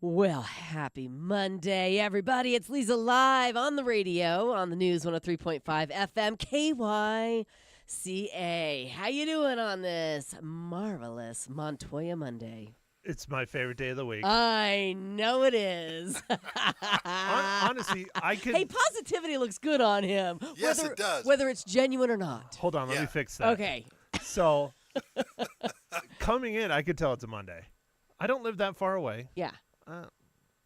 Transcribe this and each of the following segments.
Well, happy Monday, everybody. It's Leza live on the radio on the News 103.5 FM KYCA. How you doing on this marvelous Montoya Monday? It's my favorite day of the week. I know it is. Honestly, I could... Hey, positivity looks good on him. Yes, it does. Whether it's genuine or not. Hold on, let me fix that. Okay. So, coming in, I could tell it's a Monday. I don't live that far away. Yeah.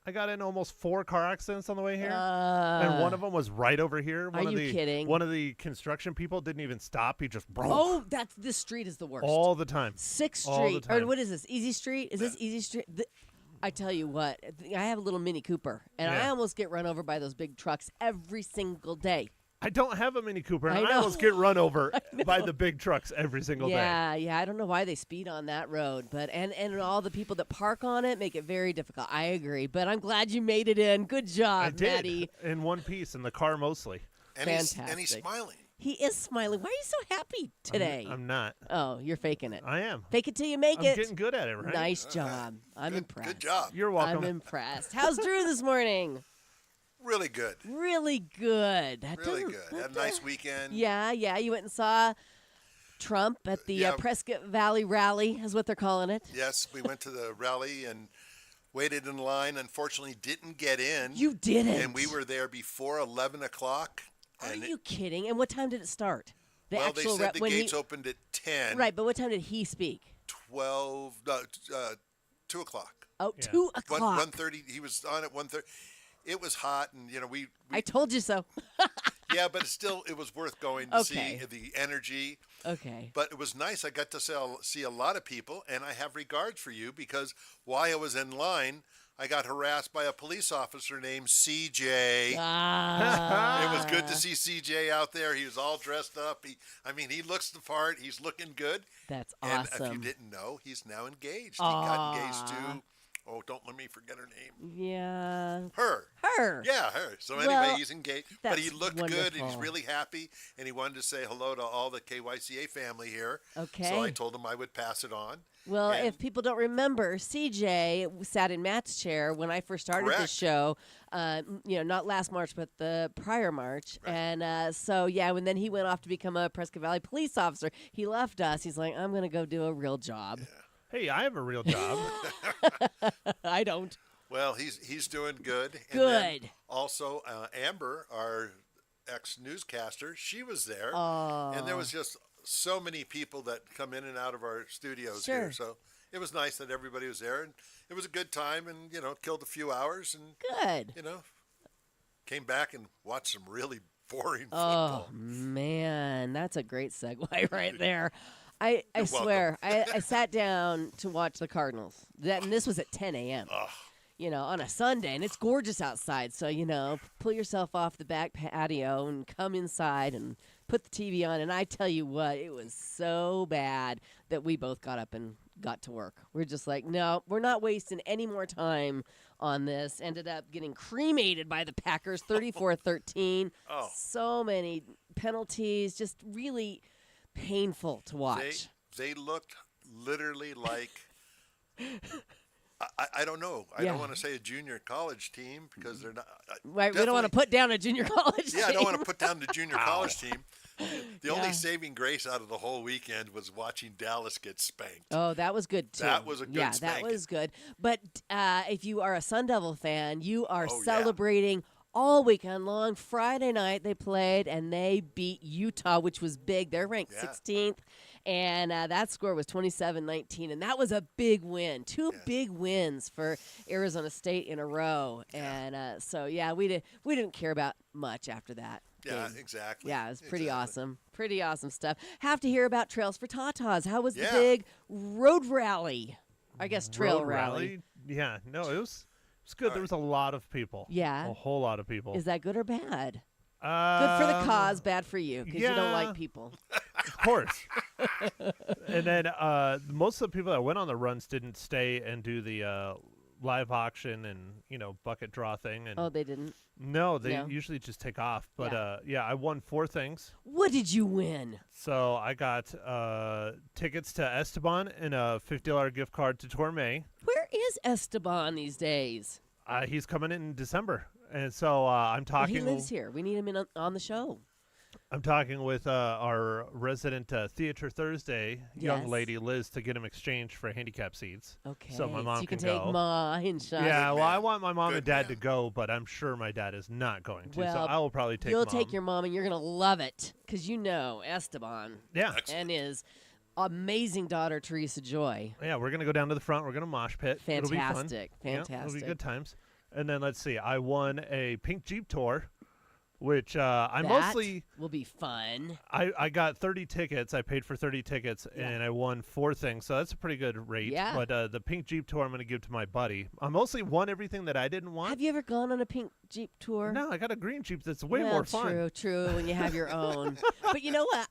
I got in almost 4 car accidents on the way here, and one of them was right over here. Are you kidding? One of the construction people didn't even stop. He just broke. Oh, this street is the worst. All the time. 6th Street. All the time. Or what is this? Easy Street? Is this Easy Street? I tell you what, I have a little Mini Cooper, and I almost get run over by those big trucks every single day. I don't have a Mini Cooper, and I I almost get run over by the big trucks every single day. Yeah, I don't know why they speed on that road, but and all the people that park on it make it very difficult. I agree, but I'm glad you made it in. Good job, I did, Maddie. in one piece, in the car mostly. And Fantastic. he's smiling. He is smiling. Why are you so happy today? I'm not. Oh, you're faking it. I am. Fake it till you make I'm it. getting good at it, right? Nice job. I'm impressed. Good job. You're welcome. I'm impressed. How's Drew this morning? Really good. Really good. Really good. Had a nice weekend. Yeah. You went and saw Trump at the Prescott Valley rally, is what they're calling it. Yes, we went to the rally and waited in line. Unfortunately, didn't get in. You didn't. And we were there before 11 o'clock. Are you kidding? And what time did it start? They said the gates opened at 10. Right, but what time did he speak? 2 o'clock. Oh, yeah. 2 o'clock. 1:30. He was on at 1:30. It was hot, and we I told you so. Yeah, but it was worth going to see the energy. Okay. But it was nice. I got to see a lot of people, and I have regards for you because while I was in line, I got harassed by a police officer named CJ. It was good to see CJ out there. He was all dressed up. He looks the part. He's looking good. That's awesome. And if you didn't know, he's now engaged. He got engaged to... Oh, don't let me forget her name. Yeah. Her. Yeah, her. So anyway, he's engaged. But he looked good, and he's really happy, and he wanted to say hello to all the KYCA family here. Okay. So I told him I would pass it on. Well, if people don't remember, CJ sat in Matt's chair when I first started the show, not last March, but the prior March. Right. And and then he went off to become a Prescott Valley police officer. He left us. He's like, I'm going to go do a real job. Yeah. Hey, I have a real job. I don't. Well, he's doing good. Good. And then also, Amber, our ex-newscaster, she was there. Oh. And there was just so many people that come in and out of our studios here. So it was nice that everybody was there. And it was a good time and, killed a few hours. And good. Came back and watched some really boring football. Oh, man. That's a great segue right there. I swear, I sat down to watch the Cardinals. And this was at 10 a.m., on a Sunday. And it's gorgeous outside. So, pull yourself off the back patio and come inside and put the TV on. And I tell you what, it was so bad that we both got up and got to work. We're just like, no, we're not wasting any more time on this. Ended up getting cremated by the Packers, 34-13. Oh. So many penalties, just really painful to watch. They looked literally like I don't know. I don't want to say a junior college team because they're not. Right, we don't want to put down a junior college team. Yeah, I don't want to put down the junior college team. The only saving grace out of the whole weekend was watching Dallas get spanked. Oh, that was good, too. That was a good spanking. That was good. But if you are a Sun Devil fan, you are celebrating all weekend long. Friday night they played, and they beat Utah, which was big. They're ranked 16th, and that score was 27-19, and that was a big win. Two big wins for Arizona State in a row, and we didn't care about much after that. Yeah, exactly. Yeah, it was pretty awesome. Pretty awesome stuff. Have to hear about Trails for Tatas. How was the big road rally? I guess trail rally. Yeah, no, it was good. There was a lot of people. Yeah. A whole lot of people. Is that good or bad? Good for the cause, bad for you, because you don't like people. Of course. And then most of the people that went on the runs didn't stay and do the live auction and, bucket draw thing. And oh, they didn't? No, they usually just take off. But, I won 4 things. What did you win? So I got tickets to Esteban and a $50 gift card to Torme. Where is Esteban these days? He's coming in December, and so I'm talking. He lives here. We need him in on the show. I'm talking with our resident Theater Thursday young lady Liz to get him exchanged for handicap seats. Okay, so my mom you can take go. Ma and Sean. Yeah, Good well, man. I want my mom Good and dad man. to go, but I'm sure my dad is not going to. Well, so I will probably take. You'll Mom. take your mom, and you're gonna love it because you know Esteban Yeah, Excellent. and his amazing daughter Teresa Joy. yeah. We're gonna go down to the front. We're gonna mosh pit. It'll be fun. Fantastic, Yeah, it'll fantastic. be good times. And then let's see. I won a pink Jeep tour, which I That mostly. will be fun. I got 30 tickets. I paid for 30 tickets, Yeah. and I won 4 things. So that's a pretty good rate. Yeah. But the pink Jeep tour I'm going to give to my buddy. I mostly won everything that I didn't want. Have you ever gone on a pink Jeep tour? No, I got a green Jeep that's way Well, more fun. True, when you have your own. But you know what?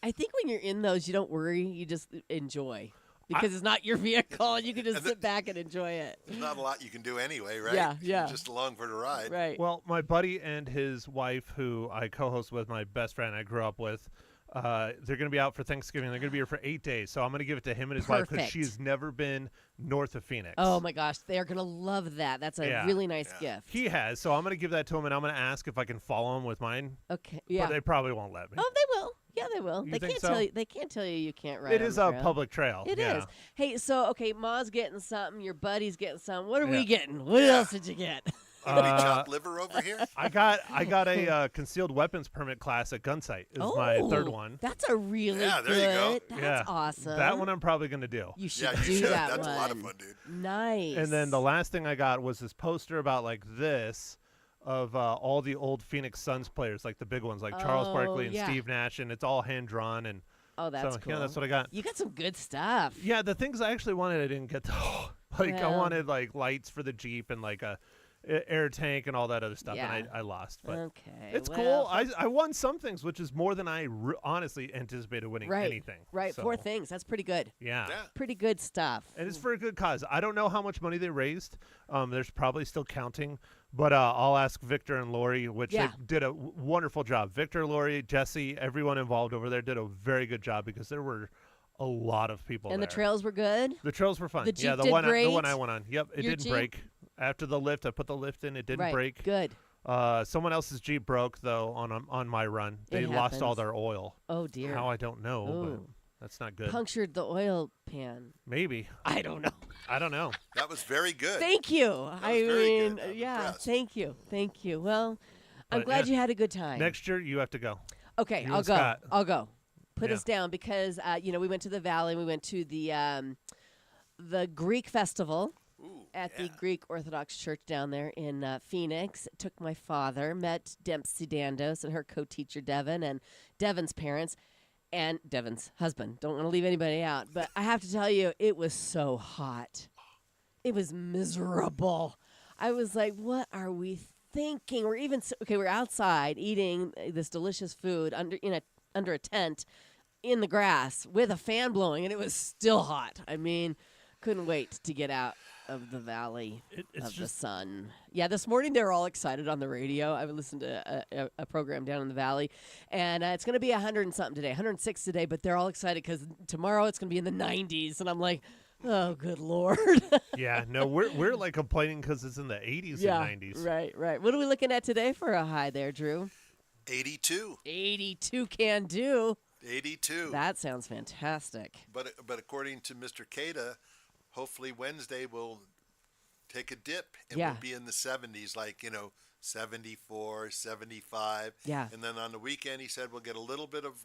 I think when you're in those, you don't worry. You just enjoy because it's not your vehicle, and you can just sit back and enjoy it. There's not a lot you can do anyway, right? Yeah, You're yeah. just along for the ride. Right. Well, my buddy and his wife, who I co-host with, my best friend I grew up with, they're going to be out for Thanksgiving. They're going to be here for 8 days. So I'm going to give it to him and his wife because Perfect. she's never been north of Phoenix. Oh my gosh, they are gonna love that. That's a Yeah. really nice gift. He has. So I'm going to give that to him, and I'm going to ask if I can follow him with mine. Okay. Yeah. But they probably won't let me. Oh, they will. Yeah, they will. You they think can't so? tell you. They can't tell you can't ride. It on is the a trail. public trail. It yeah. is. Hey, so okay, Ma's getting something. Your buddy's getting something. What are we Yeah. getting? What Yeah. else did you get? Any chopped liver over here? I got a concealed weapons permit class at Gunsight. Is my third one. That's a really Yeah, there you go. good. That's Yeah. awesome. That one I'm probably going to do. You should Yeah, you do should. that That's one. a lot of fun, dude. Nice. And then the last thing I got was this poster about like this of all the old Phoenix Suns players, like the big ones, like Charles Oh, Barkley and yeah. Steve Nash, and it's all hand drawn. And Oh, that's so cool. yeah, that's what I got. You got some good stuff. Yeah, the things I actually wanted, I didn't get to. Like I Well. wanted like lights for the Jeep and like a air tank and all that other stuff, Yeah. and I lost. But Okay. it's well, cool. I won some things, which is more than I honestly anticipated winning Right. anything. Right. So, 4 things. That's pretty good. Yeah. Yeah. Pretty good stuff. And it's for a good cause. I don't know how much money they raised. There's probably still counting, but I'll ask Victor and Lori, which Yeah. they did a wonderful job. Victor, Lori, Jesse, everyone involved over there did a very good job because there were a lot of people And there. the trails were good. The trails were fun. The Jeep yeah, did the one great. I went on. Yep, it Your didn't Jeep? break. After the lift, I put the lift in. It didn't Right. break. Good. Someone else's Jeep broke though on my run. They It lost all happens. their oil. Oh dear. How I don't know, but Ooh. that's not good. Punctured the oil pan. Maybe. I don't know. I don't know. That was very good. Thank you. I was very mean, good. I'm yeah. impressed. Thank you. Thank you. Well, I'm But, glad yeah. you had a good time. Next year you have to go. Okay, You I'll and go. Scott. I'll go. Put Yeah. us down because we went to the Valley. We went to the Greek festival Ooh, at yeah. the Greek Orthodox Church down there in Phoenix. Took my father, met Dempsey Dandos and her co-teacher Devin, and Devin's parents, and Devin's husband. Don't want to leave anybody out, but I have to tell you, it was so hot. It was miserable. I was like, what are we thinking? We're outside eating this delicious food under a tent in the grass with a fan blowing, and it was still hot. I mean, couldn't wait to get out of the valley It's of the just sun. Yeah, this morning they were all excited on the radio. I listened to a program down in the valley, and it's going to be 100 and something today, 106 today, but they're all excited because tomorrow it's going to be in the 90s, and I'm like, oh, good Lord. yeah. No, we're like complaining because it's in the 80s Yeah, and 90s. right. What are we looking at today for a high there, Drew? 82. 82 can do. 82. That sounds fantastic. But according to Mr. Cada, hopefully Wednesday will take a dip and Yeah. we'll be in the 70s, like, 74, 75. Yeah. And then on the weekend, he said we'll get a little bit of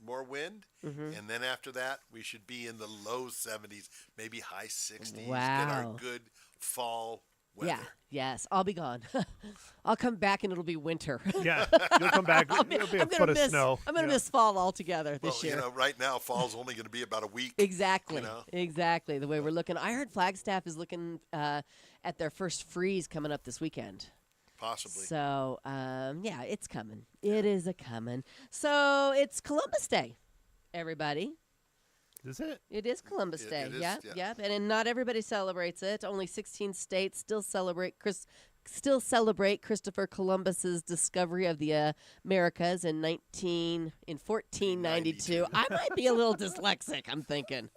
more wind. Mm-hmm. And then after that, we should be in the low 70s, maybe high 60s. Get Wow. our good fall weather. Yeah. Yes, I'll be gone. I'll come back and it'll be winter. Yeah, you'll come back. It'll be a foot of snow. I'm going to Yeah. miss fall altogether Well, this year. right now, fall's only going to be about a week. Exactly. you know? Exactly. The way we're looking. I heard Flagstaff is looking at their first freeze coming up this weekend. Possibly. So, yeah, it's coming. It is a coming. So it's Columbus Day, everybody. Is it? It is Columbus It- Day. it is, Yeah, yeah. yep. And not everybody celebrates it. Only 16 states still celebrate Christopher Columbus's discovery of the Americas in 1492. I might be a little dyslexic, I'm thinking.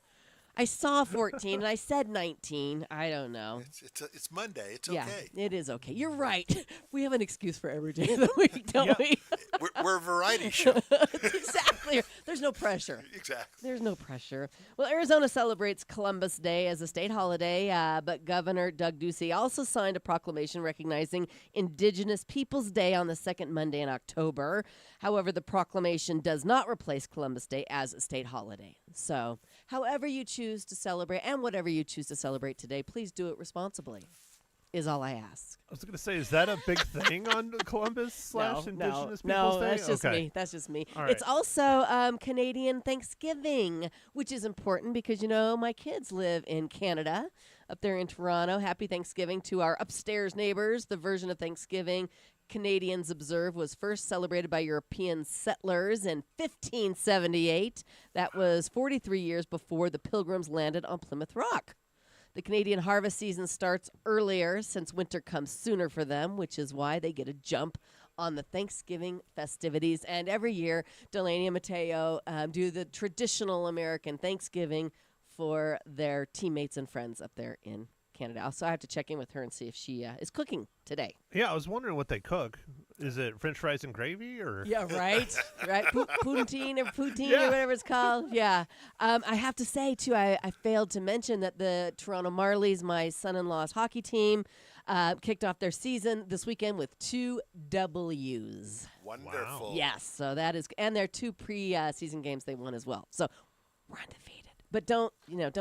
I saw 14 and I said 19. I don't know. It's Monday. It's Yeah, okay. it is okay. You're right. We have an excuse for every day of the week, don't we? We're a variety show. Exactly. There's no pressure. Exactly. There's no pressure. Well, Arizona celebrates Columbus Day as a state holiday, but Governor Doug Ducey also signed a proclamation recognizing Indigenous Peoples Day on the second Monday in October. However, the proclamation does not replace Columbus Day as a state holiday. So, however you choose to celebrate and whatever you choose to celebrate today, please do it responsibly, is all I ask. I was going to say, is that a big thing on Columbus / Indigenous Peoples Day? No, that's just okay. me. That's just me. All right. It's also Canadian Thanksgiving, which is important because, my kids live in Canada, up there in Toronto. Happy Thanksgiving to our upstairs neighbors. The version of Thanksgiving Canadians observe was first celebrated by European settlers in 1578. That was 43 years before the Pilgrims landed on Plymouth Rock. The Canadian harvest season starts earlier since winter comes sooner for them, which is why they get a jump on the Thanksgiving festivities. And every year, Delaney and Mateo do the traditional American Thanksgiving for their teammates and friends up there in Canada. Also, I have to check in with her and see if she is cooking today. Yeah, I was wondering what they cook. Is it French fries and gravy, or? Yeah, right. Poutine or Yeah. whatever it's called. Yeah. I have to say, too, I failed to mention that the Toronto Marlies, my son-in-law's hockey team, kicked off their season this weekend with 2 W's. Wonderful. Wow. Yes, so that is, and their 2 pre-season games they won as well. So we're undefeated. But don't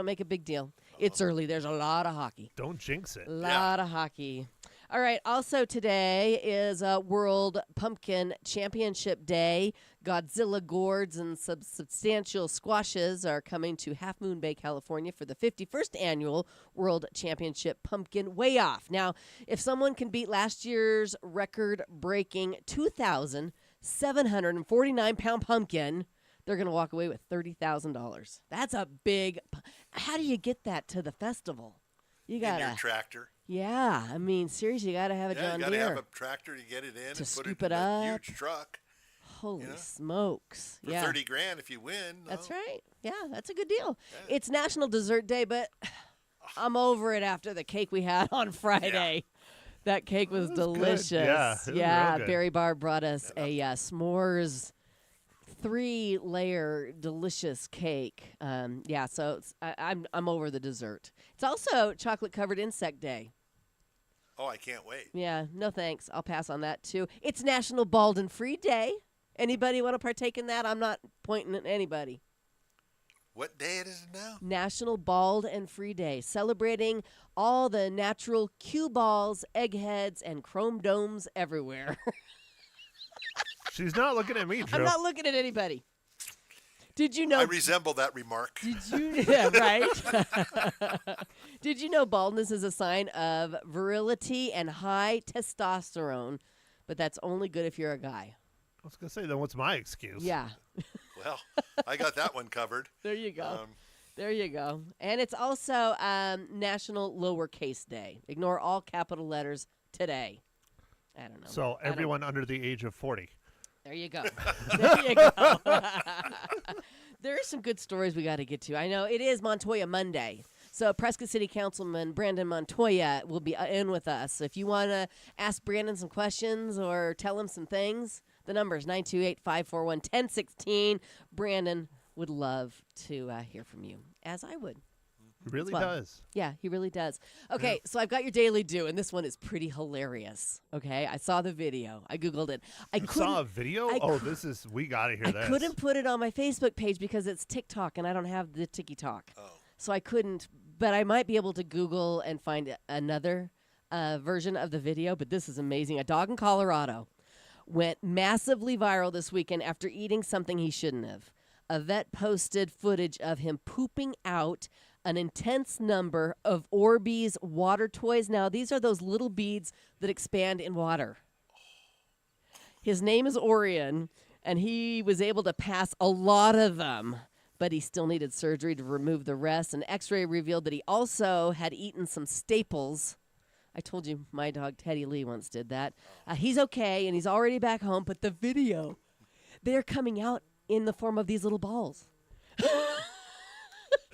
make a big deal. It's early. There's a lot of hockey. Don't jinx it. A lot of hockey. All right. Also today is World Pumpkin Championship Day. Godzilla gourds and substantial squashes are coming to Half Moon Bay, California for the 51st annual World Championship Pumpkin Weigh-Off. Now, if someone can beat last year's record-breaking 2,749-pound pumpkin, they're going to walk away with $30,000. That's a big. How do you get that to the festival? You got In your tractor. Yeah, I mean, seriously, you got to have a John you got to Deere have a tractor to get it in to and put scoop it in it a up. huge truck. Holy smokes! For yeah, $30,000 if you win. that's right. Yeah, that's a good deal. Yeah. It's National Dessert Day, but I'm over it after the cake we had on Friday. That cake was delicious. Good. Yeah, it was real good. Barry Barr brought us a s'mores 3-layer delicious cake. So I'm over the dessert. It's also chocolate covered insect day. Oh, I can't wait. Yeah, no thanks. I'll pass on that too. It's National Bald and Free Day. Anybody want to partake in that? I'm not pointing at anybody. What day it is now? National Bald and Free Day, celebrating all the natural cue balls, eggheads, and chrome domes everywhere. She's not looking at me, Drew. I'm not looking at anybody. Did you know? I resemble that remark. Did you? Yeah, right. Did you know baldness is a sign of virility and high testosterone, but that's only good if you're a guy. I was going to say, then what's my excuse? Yeah. Well, I got that one covered. There you go. There you go. And it's also National Lowercase Day. Ignore all capital letters today. I don't know. So everyone under the age of 40. There you go. There you go. There are some good stories we got to get to. I know it is Montoya Monday. So Prescott City Councilman Brandon Montoya will be in with us. So if you want to ask Brandon some questions or tell him some things, the number is 928-541-1016. Brandon would love to hear from you, as I would. He really does. Yeah, he really does. Okay, so I've got your daily do, and this one is pretty hilarious. Okay, I saw the video. I Googled it. You saw a video? We got to hear this. I couldn't put it on my Facebook page because it's TikTok, and I don't have the TikTok. Oh. So I couldn't, but I might be able to Google and find another version of the video, but this is amazing. A dog in Colorado went massively viral this weekend after eating something he shouldn't have. A vet posted footage of him pooping out an intense number of Orbeez water toys. Now, these are those little beads that expand in water. His name is Orion, and he was able to pass a lot of them, but he still needed surgery to remove the rest. An x-ray revealed that he also had eaten some staples. I told you my dog Teddy Lee once did that. He's okay, and he's already back home, but the video, they're coming out in the form of these little balls.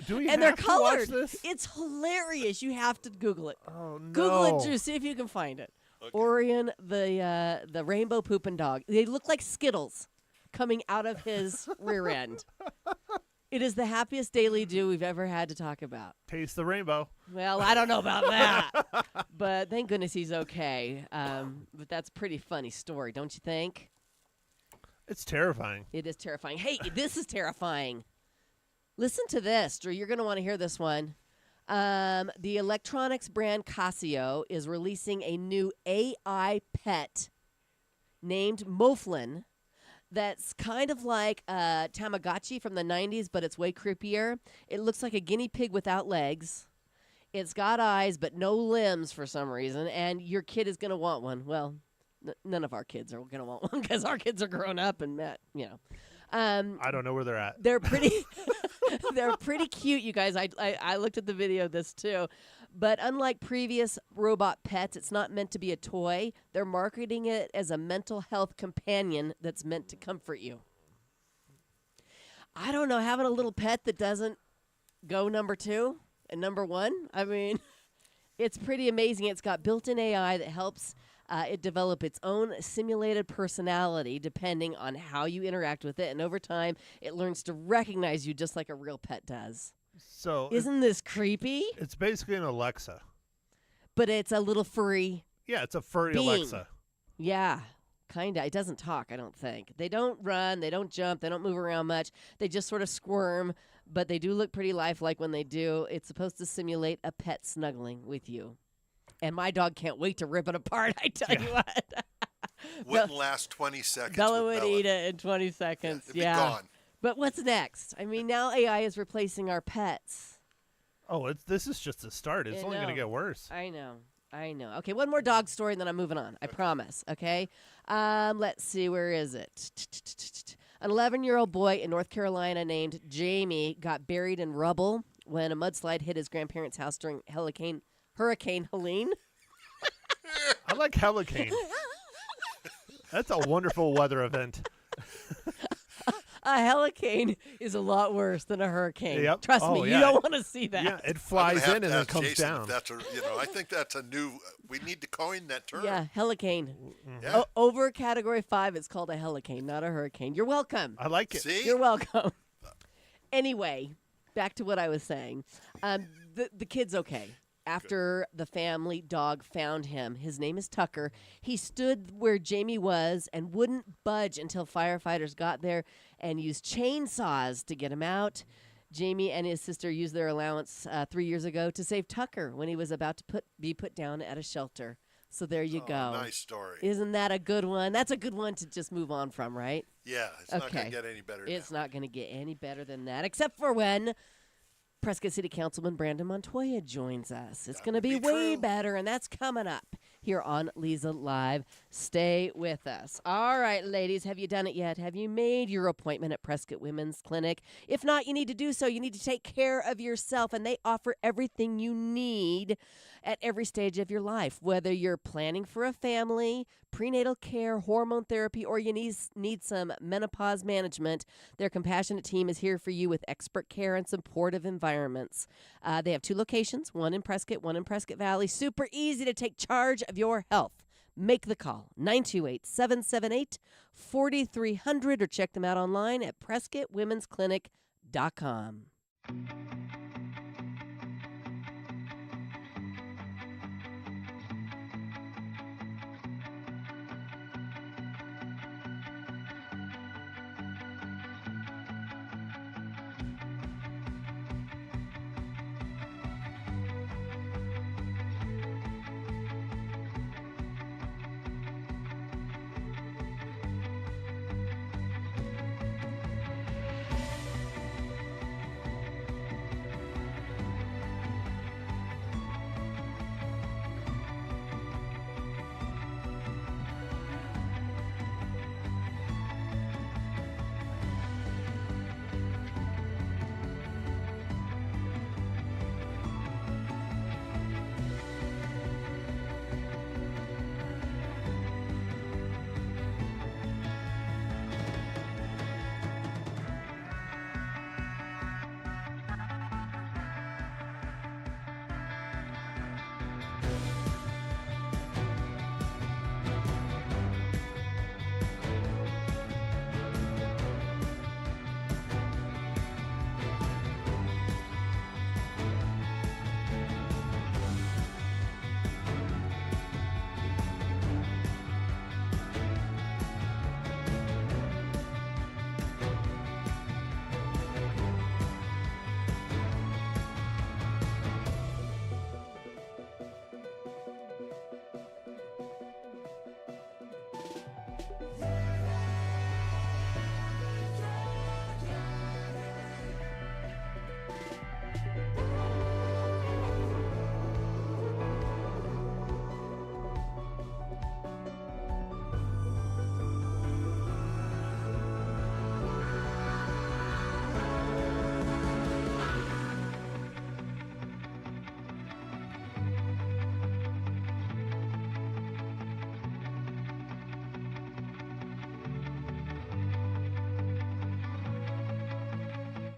Do we and they're have to watch colored. this? It's hilarious. You have to Google it. Oh no! Google it, Drew. See if you can find it. Okay. Orion, the rainbow pooping dog. They look like Skittles coming out of his rear end. It is the happiest daily do we've ever had to talk about. Taste the rainbow. Well, I don't know about that, but thank goodness he's okay. But that's a pretty funny story, don't you think? It's terrifying. It is terrifying. Hey, this is terrifying. Listen to this, Drew. You're going to want to hear this one. The electronics brand Casio is releasing a new AI pet named Moflin that's kind of like a Tamagotchi from the 90s, but it's way creepier. It looks like a guinea pig without legs. It's got eyes, but no limbs for some reason, and your kid is going to want one. Well, none of our kids are going to want one because our kids are grown up and met, I don't know where they're at. They're pretty they're pretty cute, you guys. I looked at the video of this too. But unlike previous robot pets, it's not meant to be a toy. They're marketing it as a mental health companion that's meant to comfort you. I don't know, having a little pet that doesn't go number 2 and number 1, I mean, it's pretty amazing. It's got built-in AI that helps it develop its own simulated personality depending on how you interact with it. And over time, it learns to recognize you just like a real pet does. So Isn't this creepy? it's basically an Alexa. But it's a little furry. Yeah, it's a furry Being. Alexa. Yeah, kind of. It doesn't talk, I don't think. They don't run. They don't jump. They don't move around much. They just sort of squirm, but they do look pretty lifelike when they do. It's supposed to simulate a pet snuggling with you. And my dog can't wait to rip it apart, I tell you what. Wouldn't last 20 seconds. Bella with would Bella. eat it in 20 seconds. It'd be gone. But what's next? I mean, now AI is replacing our pets. Oh, this is just the start. It's I only going to know. get worse. I know. Okay, one more dog story, and then I'm moving on. I promise, okay? Let's see, where is it? An 11-year-old boy in North Carolina named Jamie got buried in rubble when a mudslide hit his grandparents' house during Hurricane Helene. I like Helicane. That's a wonderful weather event. A hurricane is a lot worse than a hurricane. Yep. Trust Oh, me, yeah. you don't want to see that. Yeah, it I'm flies gonna have in to and then ask comes Jason if down. That's I think that's a new. We need to coin that term. Yeah, hurricane. Yeah. Over Category 5, it's called a hurricane, not a hurricane. You're welcome. I like it. See? You're welcome. Anyway, back to what I was saying. The kid's okay. After the family dog found him, his name is Tucker. He stood where Jamie was and wouldn't budge until firefighters got there and used chainsaws to get him out. Jamie and his sister used their allowance 3 years ago to save Tucker when he was about to be put down at a shelter. So there you go. Nice story. Isn't that a good one? That's a good one to just move on from, right? Yeah, it's not going Okay. to get any better. It's now. not going to get any better than that, except for when Prescott City Councilman Brandon Montoya joins us. It's going to be would be way true. better, and that's coming up here on Leza Live. Stay with us. All right, ladies, have you done it yet? Have you made your appointment at Prescott Women's Clinic? If not, you need to do so. You need to take care of yourself, and they offer everything you need at every stage of your life, whether you're planning for a family, prenatal care, hormone therapy, or you need some menopause management. Their compassionate team is here for you with expert care and supportive environments. They have 2 locations, one in Prescott, one in Prescott Valley. Super easy to take charge of your health. Make the call, 928-778-4300, or check them out online at PrescottWomen'sClinic.com.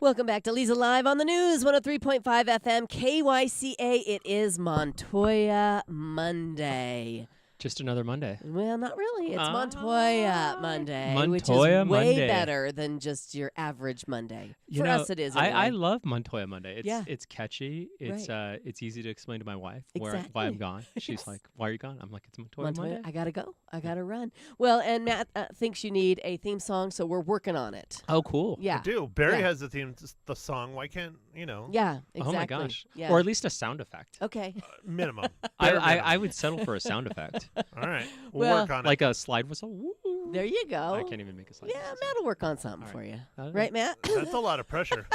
Welcome back to Leza Live on the News, 103.5 FM, KYCA. It is Montoya Monday. Just another Monday. Well, not really. It's Montoya Monday, which is Montoya way Monday. better than just your average Monday. You For know, us, it is. I Anyway. love Montoya Monday. Yeah. It's catchy. It's easy to explain to my wife why Exactly. I'm gone. She's like, "Why are you gone?" I'm like, "It's Montoya Monday." I gotta go. I gotta run. Well, and Matt thinks you need a theme song, so we're working on it. Oh, cool. Yeah. I do. Barry Yeah. has the song. Why can't, Yeah, exactly. Oh my gosh. Yeah. Or at least a sound effect. Okay. minimum. I, Bare minimum. I would settle for a sound effect, All right. We'll Well, work on like a slide whistle. Woo. There you go. I can't even make a slide Yeah, whistle. Matt will work on something All for you. right. Right, Matt? it. That's a lot of pressure.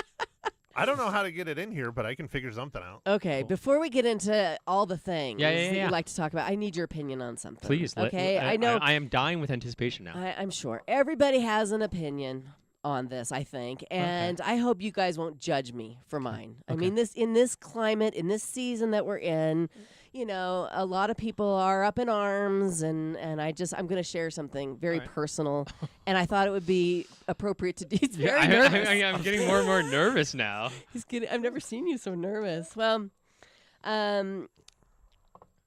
I don't know how to get it in here, but I can figure something out. Okay, Cool. before we get into all the things Yeah, that yeah. you'd like to talk about, I need your opinion on something. Please. Okay, I know. I am dying with anticipation now. I'm sure everybody has an opinion on this, I think, and I hope you guys won't judge me for mine. I Okay. mean, in this climate, in this season that we're in, a lot of people are up in arms, and I'm going to share something very All right. personal, and I thought it would be appropriate to do. He's Yeah, very nervous. I'm getting more and more nervous now. He's getting. I've never seen you so nervous. Well,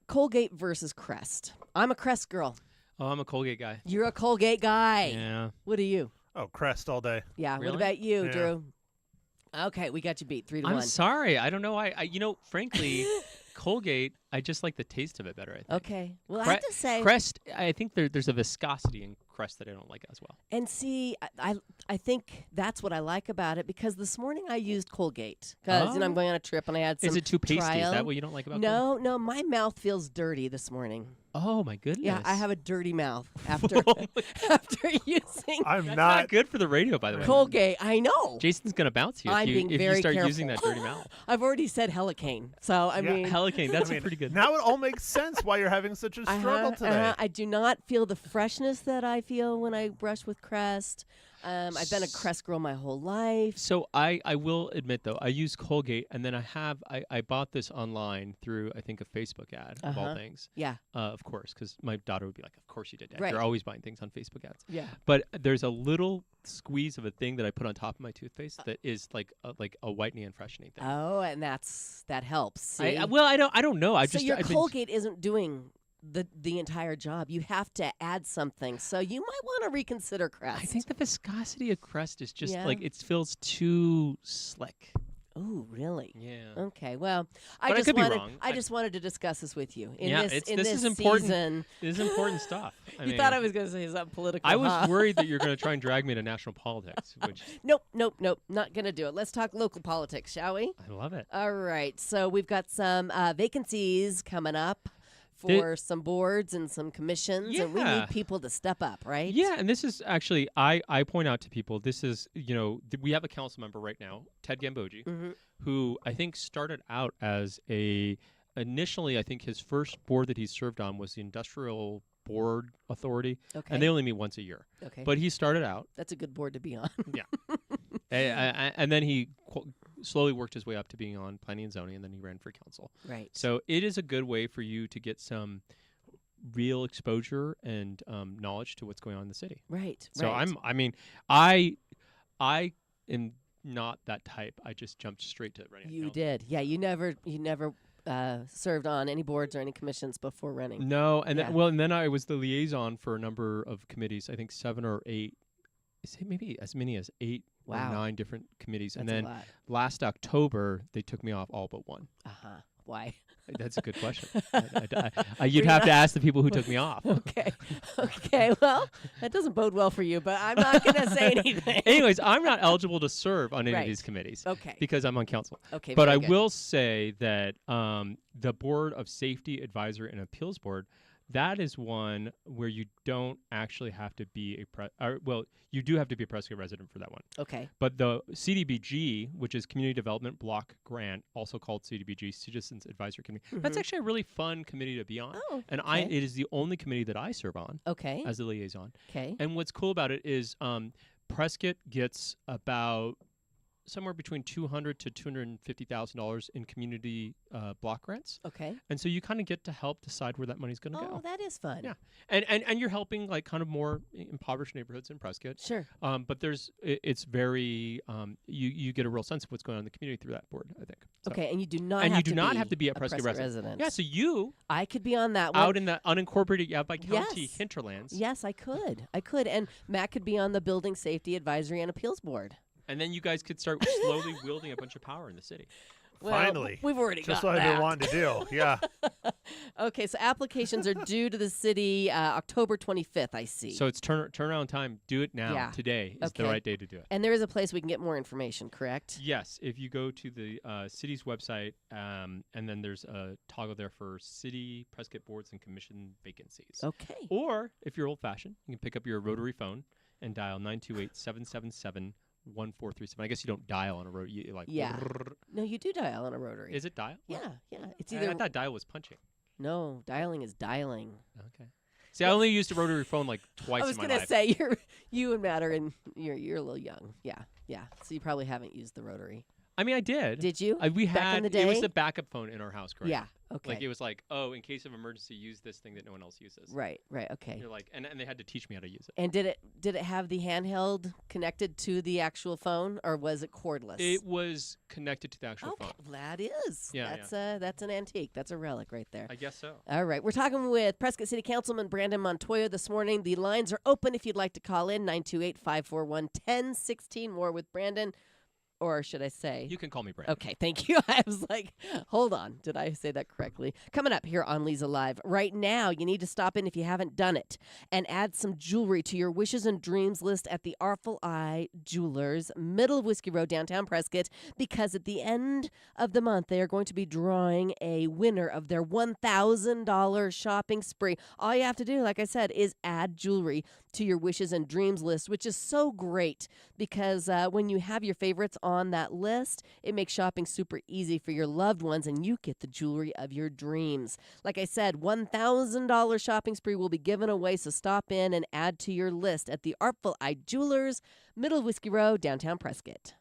Colgate versus Crest. I'm a Crest girl. Oh, I'm a Colgate guy. You're a Colgate guy. Yeah. What are you? Oh, Crest all day. Yeah. What Really? about you, Yeah. Drew? Okay, we got you beat 3-1. I'm sorry. I don't know why. Frankly, Colgate, I just like the taste of it better, I think. Okay. Well, I have to say, Crest, I think there's a viscosity in Crest that I don't like as well. and see, I think that's what I like about it, because this morning I used Colgate because I'm Oh. going on a trip and I had some Is it too pasty? Is trial. that what you don't like about Colgate? No, my mouth feels dirty this morning. Oh, my goodness. Yeah, I have a dirty mouth after after using I'm That's not. not good for the radio, by the way. Colgate. I know. Jason's going to bounce you I'm if being you very start careful. using that dirty mouth. I've already said helicane, so I Yeah, mean, Helicane, that's I mean, pretty good. Now it all makes sense why you're having such a struggle today. I do not feel the freshness that I feel when I brush with Crest. I've been a Crest girl my whole life. So I will admit, though, I use Colgate, and then I bought this online through, I think, a Facebook ad, of all things. Yeah, Of course, because my daughter would be like, "Of course you did, Dad. Right. You're always buying things on Facebook ads." yeah. But there's a little squeeze of a thing that I put on top of my toothpaste that is like a whitening and freshening thing. Oh, and that helps. See? I don't know. so your Colgate isn't doing the entire job. You have to add something. So you might want to reconsider Crest. I think the viscosity of Crest is just Yeah. like it feels too slick. Oh, really? Yeah. Okay. Well, But I could be wanted wrong. I just wanted to discuss this with you. In Yeah, this it's- in this this is important. season. This is important stuff. You thought I was going to say something political. I was huh? worried that you're going to try and drag me to national politics, which Nope. Not going to do it. Let's talk local politics, shall we? I love it. All right. So we've got some vacancies coming up for some boards and some commissions, and we Yeah. need people to step up, right? Yeah, and this is actually I point out to people this is we have a council member right now, Ted Gambogi, Mhm. who I think started out as initially I think his first board that he served on was the Industrial Board Authority, Okay. and they only meet once a year. Okay. But he started out, That's a good board to be on. and then he slowly worked his way up to being on planning and zoning, and then he ran for council. Right. So it is a good way for you to get some real exposure and knowledge to what's going on in the city. Right. So right. I am not that type. I just jumped straight to running. You did. Yeah. You never served on any boards or any commissions before running. No, and Yeah. then I was the liaison for a number of committees. I think 7 or 8. Is it maybe as many as 8 Wow. or 9 different committees? That's and a then lot. last October they took me off all but one. Why? That's a good question. You'd have to ask the people who took me off. Okay. Okay. Well, that doesn't bode well for you, but I'm not going to say anything. Anyways, I'm not eligible to serve on any Right. of these committees Okay. because I'm on council. Okay. But very I good. will say that the Board of Safety Advisory and Appeals Board, that is one where you don't actually have to be you do have to be a Prescott resident for that one. Okay. But the CDBG, which is Community Development Block Grant, also called CDBG, Citizens Advisory Committee, that's Mhm. actually a really fun committee to be on. Oh. And okay. it is the only committee that I serve on Okay. as the liaison. Okay. And what's cool about it is Prescott gets about somewhere between $200 to $250,000 in community block grants. Okay. And so you kind of get to help decide where that money's going to go. Oh, that is fun. Yeah, and you're helping like kind of more impoverished neighborhoods in Prescott. Sure. But it's very you get a real sense of what's going on in the community through that board, I think. So. Okay, and you do not. And have you do to not be have to be a a Prescott resident. Yeah, so I could be on that one. out in the unincorporated by county Yes. hinterlands. Yes, I could. And Matt could be on the Building Safety Advisory and Appeals Board. And then you guys could start slowly wielding a bunch of power in the city. Well, Finally. we've already Just got what I've that. been wanting to do. Yeah. Okay, so applications are due to the city October 25th, I see. So it's turnaround time. Do it now. Yeah. Today is the Okay. right day to do it. And there is a place we can get more information, correct? Yes, if you go to the city's website, and then there's a toggle there for city, Prescott boards, and commission vacancies. Okay. Or if you're old-fashioned, you can pick up your rotary phone and dial 928-777-1437. I guess you don't dial on a rotary. You like Yeah. No, you do dial on a rotary. Is it dial? Yeah. It's I either thought dial was punching. no, dialing is dialing. Okay. See, I only used a rotary phone like twice I was in my gonna life. say you and Matt are you're a little young. Yeah. So you probably haven't used the rotary. I mean, I did. Did you? We Back had in the day? It was the backup phone in our house, correct? Yeah. Okay. Like it was like, oh, in case of emergency, use this thing that no one else uses. Right. Okay. You're like, and they had to teach me how to use it. And did it have the handheld connected to the actual phone, or was it cordless? It was connected to the actual okay, phone. well, that is. Yeah, That's an antique. That's a relic right there. I guess so. All right, we're talking with Prescott City Councilman Brandon Montoya this morning. The lines are open if you'd like to call in 928-541-1016. More with Brandon. Or should I say? You can call me Brandon. Okay, thank you. I was like, hold on. Did I say that correctly? Coming up here on Leza Live. Right now, you need to stop in if you haven't done it and add some jewelry to your wishes and dreams list at the Artful Eye Jewelers, middle of Whiskey Road, downtown Prescott, because at the end of the month, they are going to be drawing a winner of their $1,000 shopping spree. All you have to do, like I said, is add jewelry to your wishes and dreams list, which is so great because when you have your favorites on that list, it makes shopping super easy for your loved ones and you get the jewelry of your dreams. Like I said, $1,000 shopping spree will be given away, so stop in and add to your list at the Artful Eye Jewelers, middle of Whiskey Road, downtown Prescott.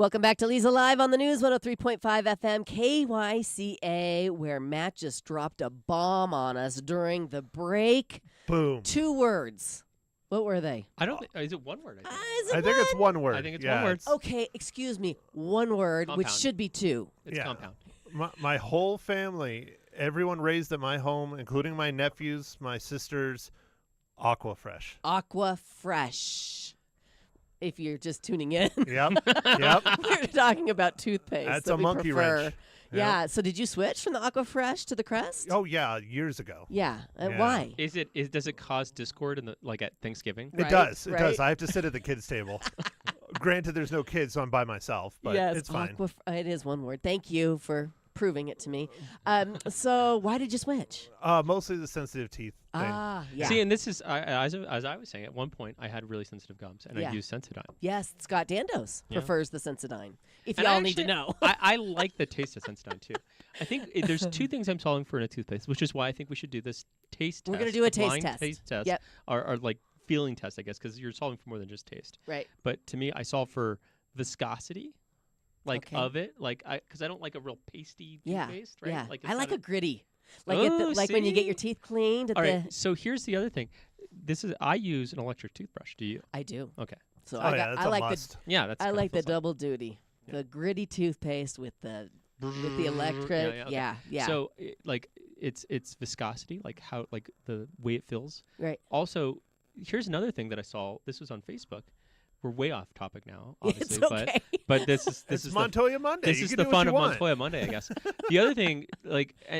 Welcome back to Leza Live on the News 103.5 FM KYCA, where Matt just dropped a bomb on us during the break. Boom. 2 words. What were they? I don't think. Is it one word? Is it I think it's one word. I think it's yeah, one word. Okay, excuse me. 1 word, which Compound. should be 2. It's Yeah. compound. My whole family, everyone raised at my home, including my nephews, my sisters, Aquafresh. Aqua Fresh. If you're just tuning in, Yep. Yep. we're talking about toothpaste. That's that a we monkey prefer. wrench. Yeah. So did you switch from the Aqua Fresh to the Crest? Oh yeah, years ago. Yeah. Yeah. Why? Does it cause discord in the at Thanksgiving? It Right, does. It right. does. I have to sit at the kids' table. Granted, there's no kids, so I'm by myself, but yes, it's fine. It is one word. Thank you for proving it to me. So why did you switch? Mostly the sensitive teeth thing. Yeah. See, and this is as I was saying. At one point, I had really sensitive gums, and Yeah. I used Sensodyne. Yes, Scott Dandos Yeah. prefers the Sensodyne. If And y'all I need to actually- know. I like the taste of Sensodyne too. I think there's 2 things I'm solving for in a toothpaste, which is why I think we should do this taste test. We're gonna do a taste blind test. Taste test. Yep. Or like feeling test, I guess, because you're solving for more than just taste. Right. But to me, I solve for viscosity, Okay. of it, because I don't like a real pasty Yeah. toothpaste, right? Yeah. Like I like a not gritty. Like Oh, like when you get see? your teeth cleaned at All the right. So here's the other thing. I use an electric toothbrush. Do you? I do. Okay. So Oh I yeah, got that's I a like must. Yeah, that's. I kinda like the feels double duty. Yeah. The gritty toothpaste with the electric. okay. Yeah. So it's viscosity, like how the way it feels. Right. Also, here's another thing that I saw. This was on Facebook. We're way off topic now, obviously, It's okay. but this is It's the Montoya Monday. this You is can the do what fun you of want. Montoya Monday, I guess. The other thing,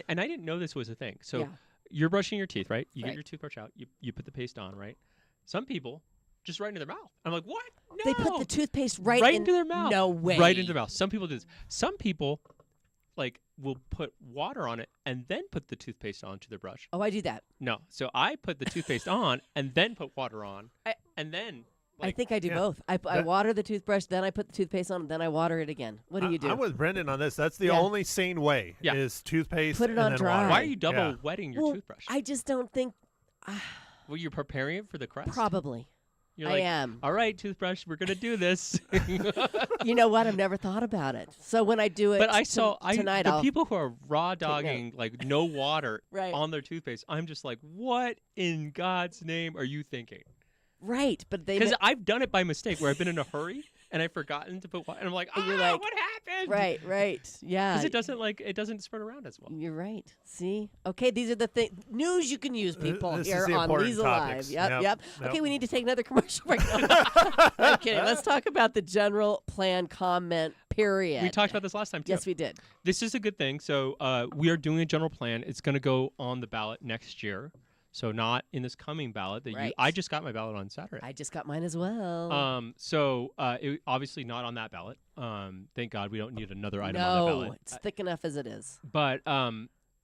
and I didn't know this was a thing. So Yeah. you're brushing your teeth, right? You Right. get your toothbrush out. You put the paste on, right? Some people just right into their mouth. I'm like, what? No. They put the toothpaste right into their mouth. No way. Right into their mouth. Some people do this. Some people will put water on it and then put the toothpaste onto their brush. Oh, I do that. No. So I put the toothpaste on and then put water on. I- and then I think I do yeah. both. I That- water the toothbrush, then I put the toothpaste on, then I water it again. What do you do? I'm with Brendan on this. That's the Yeah. only sane way. Yeah. Is toothpaste Put it and on then dry. water. why are you double Yeah. wetting your well, toothbrush? I just don't think. Well, you're preparing it for the crest? Probably. You're I like, am. all right, toothbrush, we're going to do this. You know what? I've never thought about it. So when I do it, But I saw tonight. the I'll, people who are raw note. dogging no water Right. on their toothpaste. I'm just like, what in God's name are you thinking? right, but they Because I've done it by mistake where I've been in a hurry and I've forgotten to put water, and I'm like, And you're like, what happened? right, yeah. Because it doesn't spread around as well. You're right. See? Okay, these are the news you can use, people, This is here the on important Leza Live. topics. Yep. Yep. Okay, we need to take another commercial break. No, I'm kidding. Let's talk about the general plan comment period. We talked about this last time too. Yes, we did. This is a good thing. So we are doing a general plan. It's going to go on the ballot next year. So not in this coming ballot. Right. I just got my ballot on Saturday. I just got mine as well. It, obviously not on that ballot. Thank God we don't need another item on that no, ballot. it's thick enough as it is. But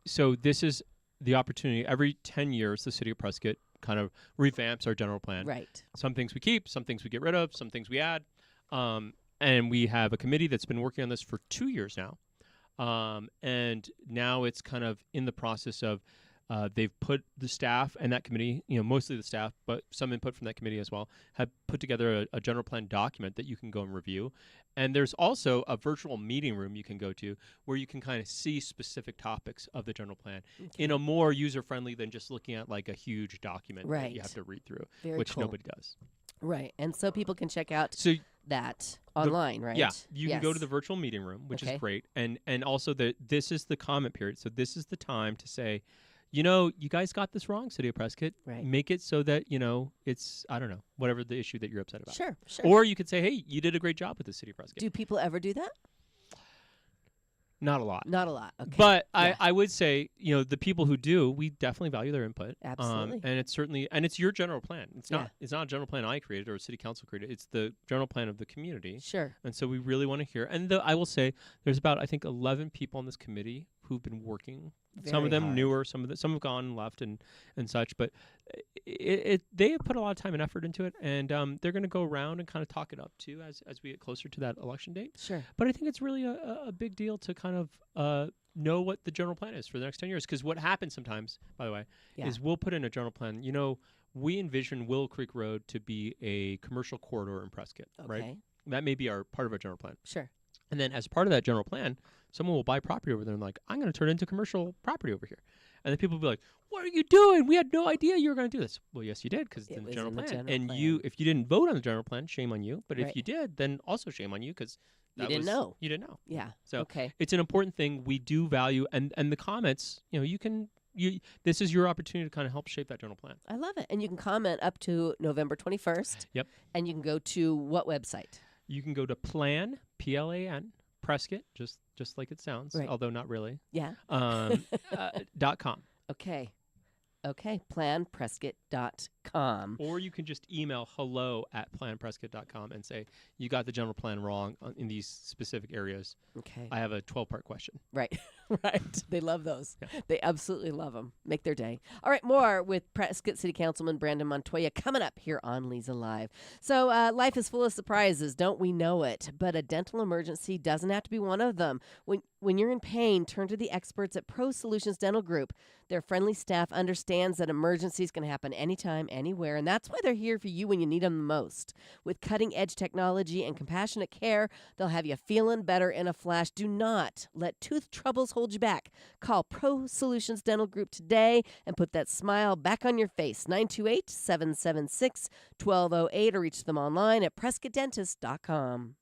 so this is the opportunity. Every 10 years, the city of Prescott kind of revamps our general plan. Right. Some things we keep, some things we get rid of, some things we add. And we have a committee that's been working on this for 2 years now. And now it's kind of in the process of they've put the staff and that committee, mostly the staff, but some input from that committee as well, have put together a general plan document that you can go and review. And there's also a virtual meeting room you can go to where you can kind of see specific topics of the general plan in a more user-friendly than just looking at like a huge document that you Right. have to read through, Very which cool. nobody does. Right. And so people can check out So that online, right? yeah, you can go to Yes. the virtual meeting room, which Okay. is great. And also this is the comment period. So this is the time to say, you guys got this wrong, City of Prescott. Right. Make it so that, it's, I don't know, whatever the issue that you're upset about. Sure. Or you could say, hey, you did a great job with the City of Prescott. Do people ever do that? Not a lot. Not a lot. Okay. But Yeah. I would say, the people who do, we definitely value their input. Absolutely. And it's certainly, and it's your general plan. It's Yeah. not a general plan I created or a city council created. It's the general plan of the community. Sure. And so we really want to hear. And I will say there's about, I think, 11 people on this committee who've been working. Some Very of them hard. newer, some have gone and left and such. But they have put a lot of time and effort into it. And they're going to go around and kind of talk it up, too, as we get closer to that election date. Sure. But I think it's really a big deal to kind of know what the general plan is for the next 10 years. Because what happens sometimes, by the way, Yeah. is we'll put in a general plan. We envision Willow Creek Road to be a commercial corridor in Prescott, right? Okay. That may be part of our general plan. Sure. And then as part of that general plan, someone will buy property over there and like, I'm going to turn it into commercial property over here. And then people will be like, what are you doing? We had no idea you were going to do this. Well, yes, you did, because it's in the general plan. And if you didn't vote on the general plan, shame on you. But if you did, then also shame on you, because you didn't know. You didn't know. Yeah. So it's an important thing. We do value, and the comments, this is your opportunity to kind of help shape that general plan. I love it. And you can comment up to November 21st. Yep. And you can go to what website? You can go to Plan, P-L-A-N, Prescott, just like it sounds, although not really. Yeah. .com. Okay, planprescott.com. Or you can just email hello@planprescott.com and say, you got the general plan wrong in these specific areas. Okay. I have a 12-part question. Right, right. They love those. Yeah. They absolutely love them. Make their day. All right, more with Prescott City Councilman Brandon Montoya coming up here on Leza Live. So life is full of surprises, don't we know it? But a dental emergency doesn't have to be one of them. When you're in pain, turn to the experts at Pro Solutions Dental Group. Their friendly staff understands that emergencies can happen anytime, anywhere, and that's why they're here for you when you need them the most. With cutting-edge technology and compassionate care, they'll have you feeling better in a flash. Do not let tooth troubles hold you back. Call Pro Solutions Dental Group today and put that smile back on your face. 928-776-1208 or reach them online at PrescottDentist.com.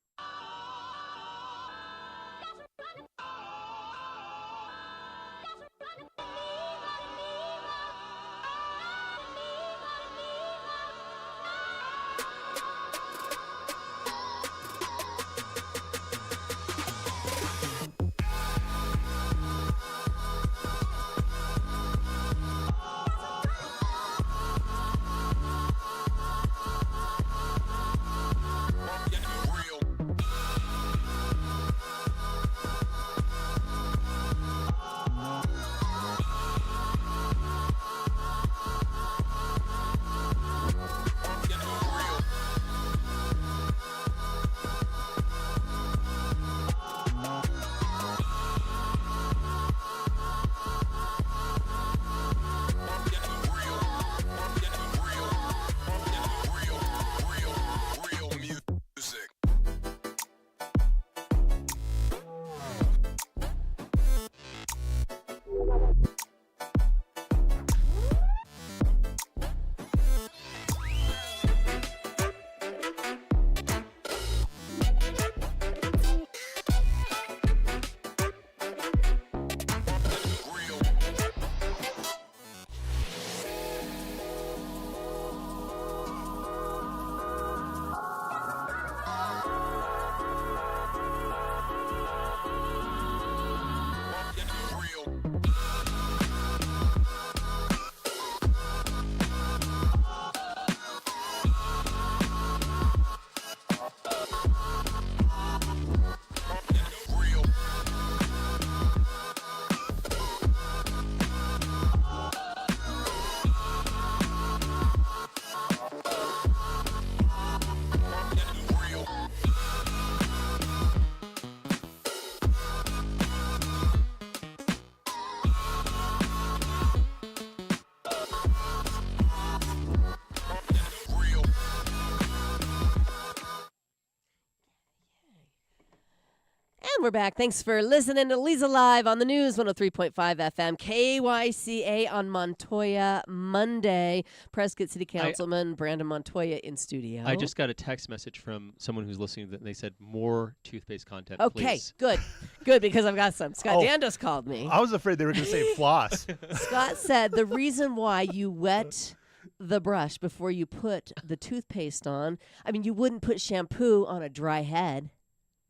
And we're back. Thanks for listening to Leza Live on the news, 103.5 FM, KYCA on Montoya Monday. Prescott City Councilman Brandon Montoya in studio. I just got a text message from someone who's listening that they said more toothpaste content, Okay, please. good. Good, because I've got some. Scott Dandos called me. I was afraid they were going to say floss. Scott said the reason why you wet the brush before you put the toothpaste on, I mean, you wouldn't put shampoo on a dry head.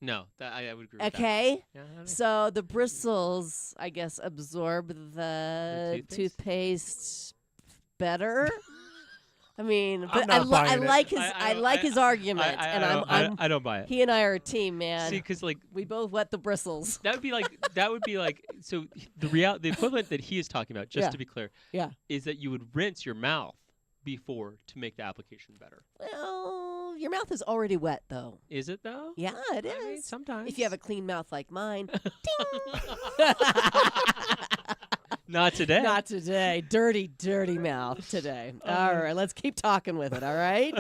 No, I would agree with that. Okay, Yeah, so the bristles, I guess, absorb the toothpaste better. I mean, but I like his argument, and I don't buy it. He and I are a team, man. See, because like we both wet the bristles. That would be like so the equivalent that he is talking about, just to be clear, is that you would rinse your mouth before to make the application better. Well, your mouth is already wet, though. Is it, though? Yeah, it is. I mean, sometimes. If you have a clean mouth like mine. Ding! Not today. Not today. Dirty, dirty mouth today. All right, let's keep talking with it, all right?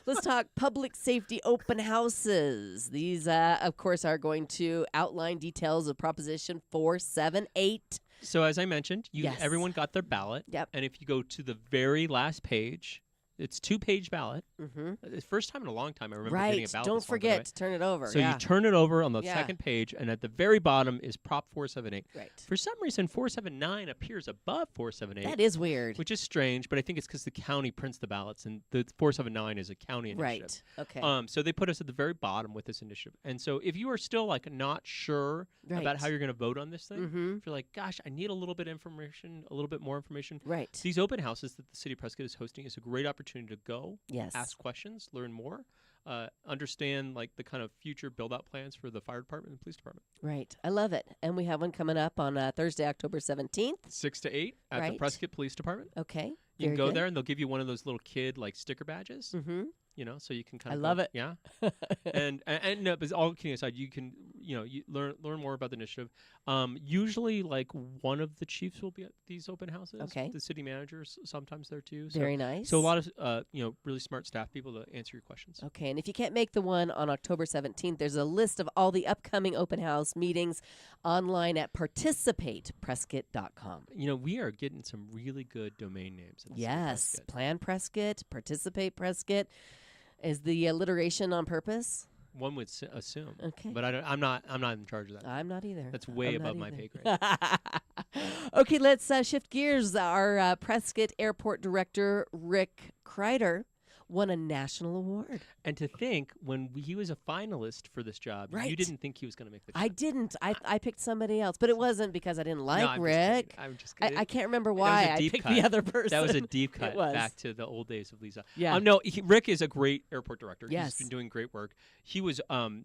Let's talk public safety open houses. These, of course, are going to outline details of Proposition 478. So as I mentioned, Yes. everyone got their ballot. Yep. And if you go to the very last page, it's 2-page ballot. Mm-hmm. It's the first time in a long time I remember getting a Right. ballot. Don't this long, by the forget way. to turn it over. So yeah. you turn it over on the Yeah. second page, and at the very bottom is Prop 478. Right. For some reason, 479 appears above 478. That is weird. Which is strange, but I think it's because the county prints the ballots, and the 479 is a county initiative. Right. Okay. So they put us at the very bottom with this initiative. And so if you are still like not sure about Right. how you're going to vote on this thing, Mm-hmm. if you're like, gosh, I need a little bit of information, a little bit more information, Right. these open houses that the City of Prescott is hosting is a great opportunity to go, Yes. ask questions, learn more, understand like the kind of future build-out plans for the fire department and police department. Right. I love it. And we have one coming up on Thursday, October 17th. 6 to 8 at the Right. Prescott Police Department. Okay. You Very can go good. there, and they'll give you one of those little kid like sticker badges. Mm-hmm. You know, so you can kind I of love it. Yeah. and no, but all kidding aside, you can you learn more about the initiative. Usually, like one of the chiefs will be at these open houses. Okay. The city managers sometimes there too. So, Very nice. so a lot of really smart staff people to answer your questions. Okay, and if you can't make the one on October 17th, there's a list of all the upcoming open house meetings online at participateprescott.com. You know, we are getting some really good domain names. In the city of Yes, Prescott. Plan Prescott, Participate Prescott. Is the alliteration on purpose? One would assume. Okay. But I'm not in charge of that. I'm not either. That's way I'm not above my either. pay grade. Okay, let's shift gears. Our Prescott Airport Director, Rick Kreider, won a national award. And to think, when he was a finalist for this job, you Right. didn't think he was going to make the job. I didn't. I picked somebody else, but it wasn't because I didn't like no, I'm Rick. Just kidding. I'm just kidding. I can't remember was why a I deep picked cut. the other person. That was a deep cut was. back to the old days of Leza. Yeah. No, Rick is a great airport director. Yes. He's been doing great work. He was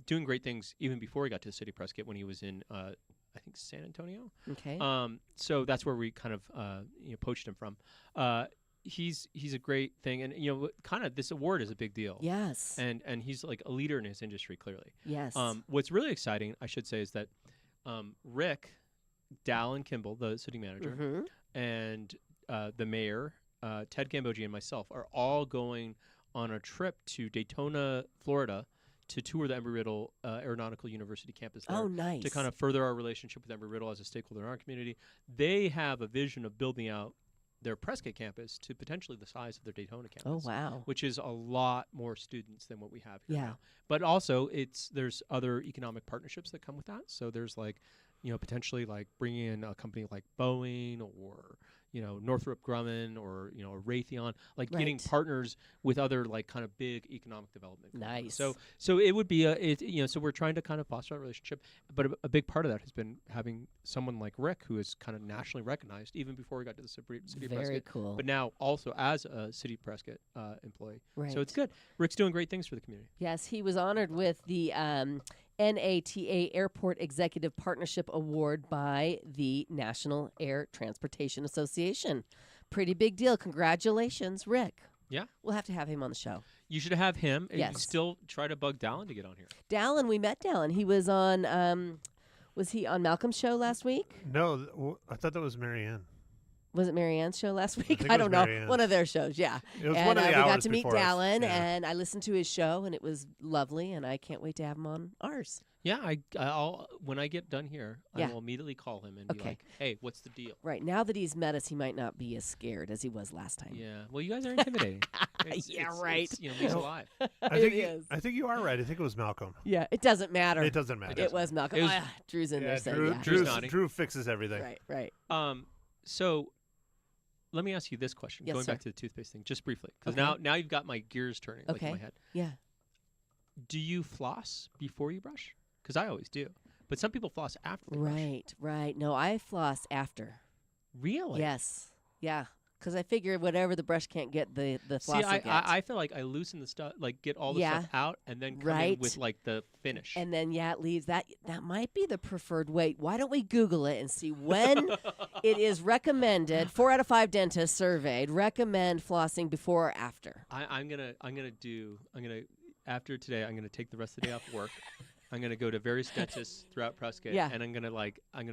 doing great things even before he got to the city of Prescott when he was in, I think, San Antonio. Okay. So that's where we kind of poached him from. He's a great thing, and kind of this award is a big deal. Yes. And he's like a leader in his industry, clearly. Yes. What's really exciting, I should say, is that Rick, Dallin Kimball, the city manager, Mhm. and the mayor, Ted Gambogi, and myself are all going on a trip to Daytona, Florida, to tour the Embry-Riddle Aeronautical University campus there. Oh, nice. To kind of further our relationship with Embry-Riddle as a stakeholder in our community. They have a vision of building out their Prescott campus to potentially the size of their Daytona campus. Oh, wow. Which is a lot more students than what we have here Yeah. now. But also, there's other economic partnerships that come with that. So there's potentially like bringing in a company like Boeing or Northrop Grumman or Raytheon, like getting Right. partners with other like kind of big economic development companies. Nice. So it would be so we're trying to kind of foster that relationship, but a big part of that has been having someone like Rick, who is kind of nationally recognized even before he got to the city of Very Prescott, cool. but now also as a City of Prescott employee. Right. So it's good. Rick's doing great things for the community. Yes, he was honored with the NATA Airport Executive Partnership Award by the National Air Transportation Association. Pretty big deal. Congratulations, Rick. Yeah. We'll have to have him on the show. You should have him. And you Yes. still try to bug Dallin to get on here. Dallin, we met Dallin. He was on, was he on Malcolm's show last week? No, I thought that was Marianne. Was it Marianne's show last week? think I it was don't know. Marianne's. One of their shows, yeah. It was and one of the we got hours to meet before us. Dallin, Yeah. and I listened to his show, and it was lovely, and I can't wait to have him on ours. Yeah, I'll when I get done here, Yeah. I will immediately call him and be Okay. like, "Hey, what's the deal?" Right, now that he's met us, he might not be as scared as he was last time. Yeah. Well, you guys are intimidating. Yeah, right. He's alive. I think is. I think you are right. I think it was Malcolm. Yeah, it doesn't matter. It doesn't matter. It was Malcolm. It was- Drew's in there saying, Drew, yeah. Drew's nodding. Drew fixes everything. Right. So let me ask you this question, Yes, going sir. back to the toothpaste thing, just briefly, because Okay. now you've got my gears turning like in Okay. my head. Yeah. Do you floss before you brush? Because I always do, but some people floss after they brush. Right. No, I floss after. Really? Yes. Yeah. Because I figure whatever the brush can't get, the floss See, will get. I feel like I loosen the stuff, like get all the Yeah. stuff out, and then come in Right. with like the finish. And then, yeah, it leaves that. That might be the preferred way. Why don't we Google it and see when it is recommended? 4 out of 5 dentists surveyed recommend flossing before or after. I'm gonna after today, I'm gonna take the rest of the day off work. I'm gonna go to various dentists throughout Prescott, Yeah. and I'm gonna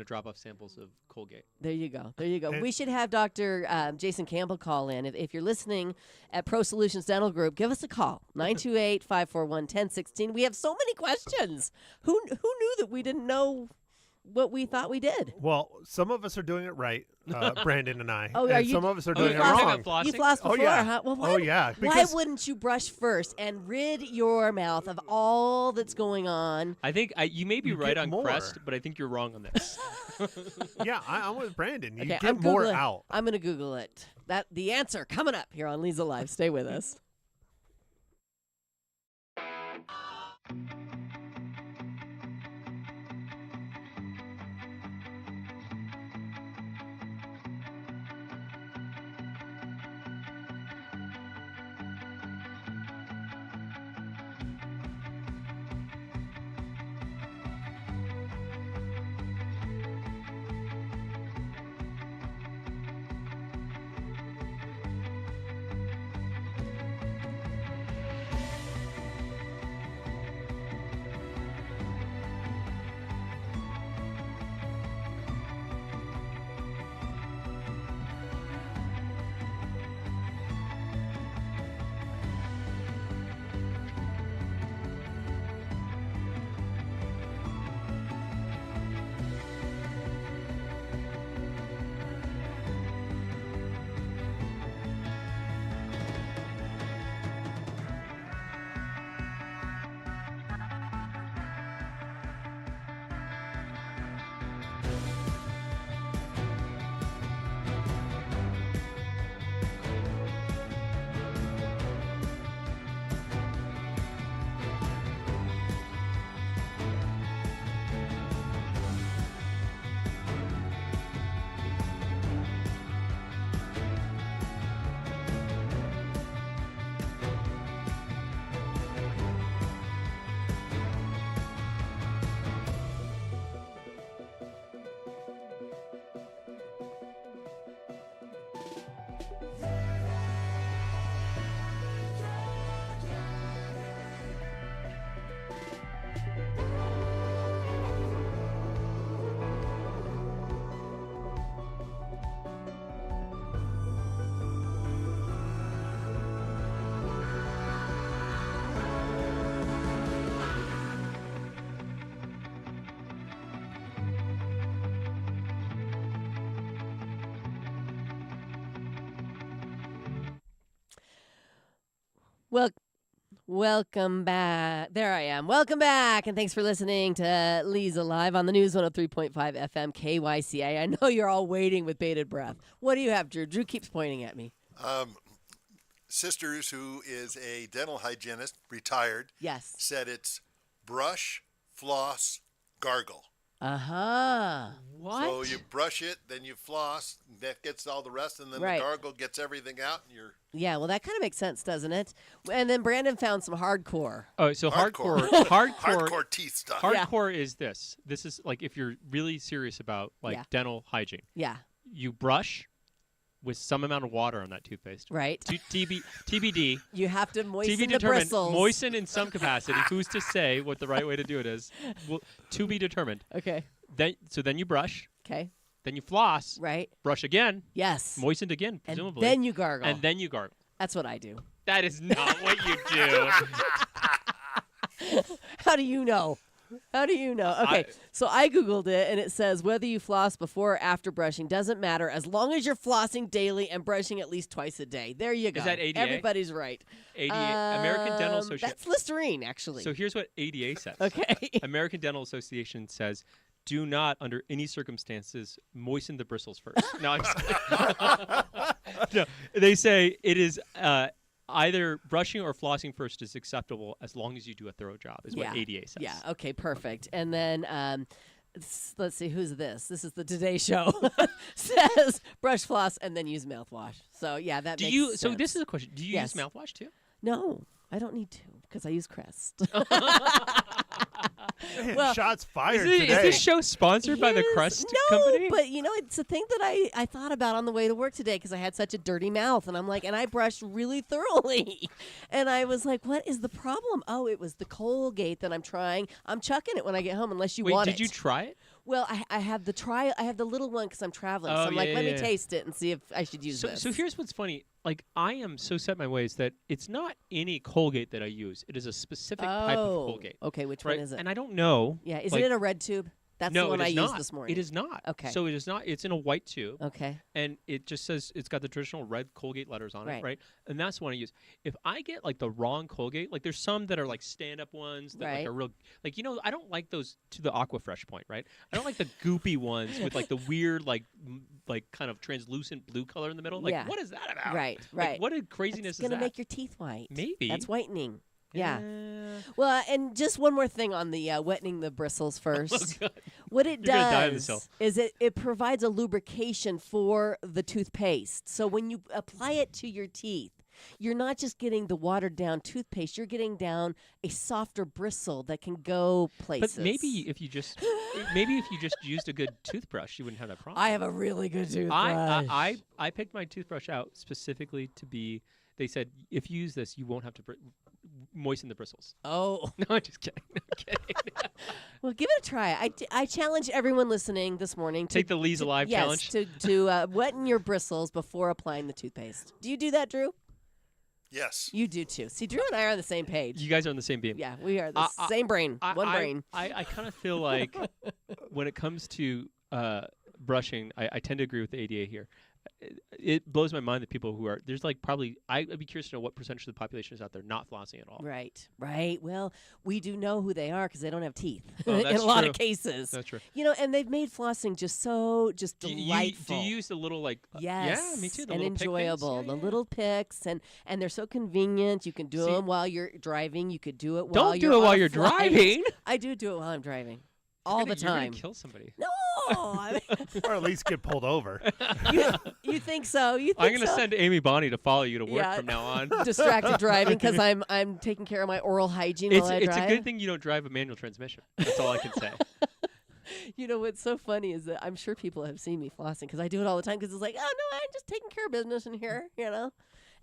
drop off samples of Colgate. There you go. There you go. And- We should have Dr. Jason Campbell call in. If you're listening at Pro Solutions Dental Group, give us a call. 928-541-1016. We have so many questions. Who knew that we didn't know what we thought we did? Well, some of us are doing it right, Brandon and I. Oh, and are you- some of us are you doing it floss- wrong. Flossing? You floss Oh, before, yeah. huh? Well, Oh, yeah, Why because- wouldn't you brush first and rid your mouth of all that's going on? I think you may be You right get on more. Crest, but I think you're wrong on this. Yeah, I'm with Brandon. You Okay, get I'm more Googling. out. I'm going to Google it. The answer coming up here on Leza Live. Stay with us. Well, welcome back. There I am. Welcome back, and thanks for listening to Leza Live on the News 103.5 FM KYCA. I know you're all waiting with bated breath. What do you have, Drew? Drew keeps pointing at me. Sisters, who is a dental hygienist, retired, Yes. said it's brush, floss, gargle. Uh-huh. What? So you brush it, then you floss, that gets all the rest, and then Right. the gargle gets everything out, and you're Yeah, well, that kind of makes sense, doesn't it? And then Brandon found some hardcore. Oh, so Hardcore. hardcore teeth stuff. Yeah. Hardcore is this. This is like if you're really serious about Yeah. dental hygiene. Yeah, You brush with some amount of water on that toothpaste. right? TBD. You have to moisten To be the determined. bristles. Moisten in some capacity. Who's to say what the right way to do it is? Well, to be determined. Okay. Then you brush. Okay. Then you floss. Right. Brush again. Yes. Moistened again, And presumably. then you gargle. And then you gargle. That's what I do. That is not what you do. How do you know? How do you know? Okay, so I Googled it, and it says whether you floss before or after brushing doesn't matter as long as you're flossing daily and brushing at least twice a day. There you go. that ADA? Everybody's right. ADA, American Dental Association. That's Listerine, actually. So here's what ADA says. Okay. American Dental Association says, do not, under any circumstances, moisten the bristles first. No, I'm just kidding. No, they say it is either brushing or flossing first is acceptable as long as you do a thorough job, is what ADA says. Yeah, okay, perfect. And then let's see, who's this? This is the Today Show. Says brush, floss, and then use mouthwash. So, yeah, that makes sense. So this is a question. Do you Yes. use mouthwash too? No, I don't need to because I use Crest. Man, Well, shots fired Is today. this show sponsored by the Crust Company? But it's a thing that I thought about on the way to work today because I had such a dirty mouth, and I'm like, and I brushed really thoroughly, and I was like, what is the problem? Oh, it was the Colgate that I'm trying. I'm chucking it when I get home unless you Wait, want did it. you try it? Well, I have the trial. I have the little one because I'm traveling. So I'm like, let me taste it and see if I should use this. So here's what's funny. Like, I am so set in my ways that it's not any Colgate that I use. It is a specific type of Colgate. Okay, which right? one is it? And I don't know. Yeah, is like, it in a red tube? That's no, the one it I is used not. this morning. It is not. Okay. So it is not. It's in a white tube. Okay. And it just says it's got the traditional red Colgate letters on Right. it, right? And that's the one I use. If I get like the wrong Colgate, like there's some that are like stand-up ones that like Right. are real, like I don't like those to the Aquafresh point, right? I don't like the goopy ones with like the weird like kind of translucent blue color in the middle. Like Yeah. what is that about? Right. Like, Right. what a craziness It's is gonna that? make your teeth white. Maybe. That's whitening. Yeah. Eh. Well, and just one more thing on the wetting the bristles first. Oh, God. What it You're gonna die on this hill. does is it provides a lubrication for the toothpaste. So when you apply it to your teeth, you're not just getting the watered down toothpaste, you're getting down a softer bristle that can go places. But maybe if you just used a good toothbrush, you wouldn't have that problem. I have a really good toothbrush. I picked my toothbrush out specifically to be. They said if you use this, you won't have to moisten the bristles. Oh. No, I'm just kidding. I'm kidding. Well, give it a try. I challenge everyone listening this morning to Take the Leza Live challenge. Yes, to weten your bristles before applying the toothpaste. Do you do that, Drew? Yes. You do too. See, Drew and I are on the same page. You guys are on the same beam. Yeah, we are the same brain, one brain. I kind of feel like when it comes to brushing, I tend to agree with the ADA here. It blows my mind that people who are there's like probably I'd be curious to know what percentage of the population is out there not flossing at all. Right. Well, we do know who they are because they don't have teeth Oh, in that's a lot true. of cases. That's true. And they've made flossing just delightful. Do you use the little like? Yes. Yeah, me too. The and little pick things? enjoyable. Yeah, The yeah. little picks and they're so convenient. You can do See- them while you're driving. You could do it while Don't you're do it on while a you're flight. driving. I do it while I'm driving. You're All gonna- the You're time. gonna kill somebody. No, I mean, Or at least get pulled over. you think so? You think I'm gonna so? send Amy Bonnie to follow you to work Yeah. from now on. Distracted driving because I'm taking care of my oral hygiene while I It's drive. a good thing you don't drive a manual transmission. That's all I can say. What's so funny is that I'm sure people have seen me flossing because I do it all the time because it's like, oh no, I'm just taking care of business in here,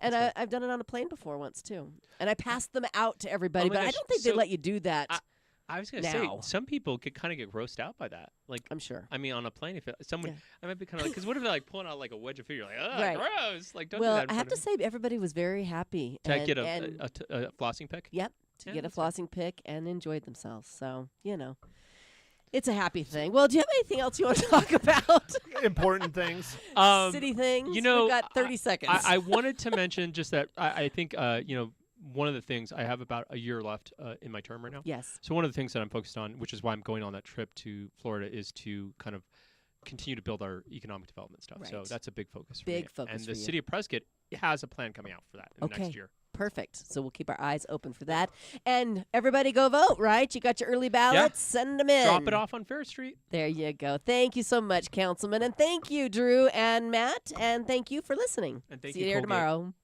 And I've done it on a plane before once too, and I passed them out to everybody, Oh my but I gosh, don't think they so let you do that. I was gonna say Now. some people could kind of get grossed out by that. Like I'm sure. I mean, on a plane, if someone, Yeah. I might be kind of like, because what if they're like pulling out like a wedge of food? You're like, oh, Right. gross! Like, don't do Well, that. In I have front to of say everybody was very happy. me. To and, get and a flossing pick. Yep, to Yeah, get a that's fine. flossing pick and enjoyed themselves. So it's a happy thing. Well, do you have anything else you want to talk about? Important things. City things. you know, we've got 30 seconds. I wanted to mention just that I think one of the things I have about a year left in my term right now. Yes. So one of the things that I'm focused on, which is why I'm going on that trip to Florida, is to kind of continue to build our economic development stuff. So Right. that's a big focus for Big me. focus And for the you. city of Prescott has a plan coming out for that in the next year. Perfect. So we'll keep our eyes open for that. And everybody go vote, right? You got your early ballots? Send them in. Drop it off on Fair Street. There you go. Thank you so much, Councilman. And thank you, Drew and Matt. And thank you for listening. And thank See you, you here Colgate. tomorrow.